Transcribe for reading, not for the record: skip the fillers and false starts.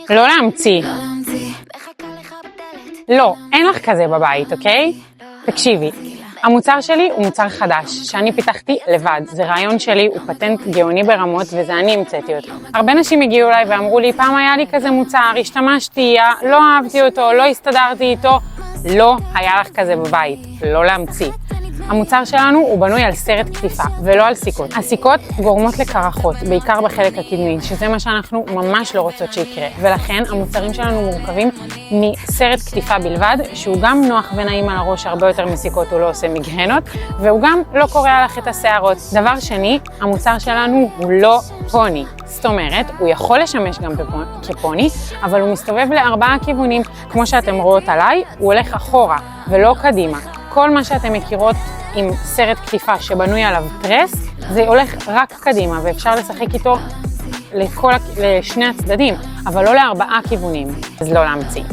לא להמציא. לא, אין לך כזה בבית, אוקיי? תקשיבי, המוצר שלי הוא מוצר חדש, שאני פיתחתי לבד. זה רעיון שלי, הוא פטנט גאוני ברמות, וזה אני המצאתי אותו. הרבה נשים הגיעו אליי ואמרו לי, פעם היה לי כזה מוצר, השתמשתי, לא אהבתי אותו, לא הסתדרתי איתו. לא היה לך כזה בבית, לא להמציא. המוצר שלנו הוא בנוי על סרט קטיפה, ולא על סיכות. הסיכות גורמות לקרחות, בעיקר בחלק הקדמי, שזה מה שאנחנו ממש לא רוצות שיקרה. ולכן המוצרים שלנו מורכבים מסרט קטיפה בלבד, שהוא גם נוח ונעים על הראש הרבה יותר מסיכות, הוא לא עושה מגרנות, והוא גם לא קורע לך את השערות. דבר שני, המוצר שלנו הוא לא פוני. זאת אומרת, הוא יכול לשמש גם כפוני, אבל הוא מסתובב לארבעה כיוונים. כמו שאתם רואות עליי, הוא הולך אחורה ולא קדימה. כל מה שאתם מכירות עם סרט קטיפה שבנוי עליו טרס, זה הולך רק קדימה, ואפשר לשחק איתו לשני הצדדים, אבל לא לארבעה כיוונים, אז לא להמציא.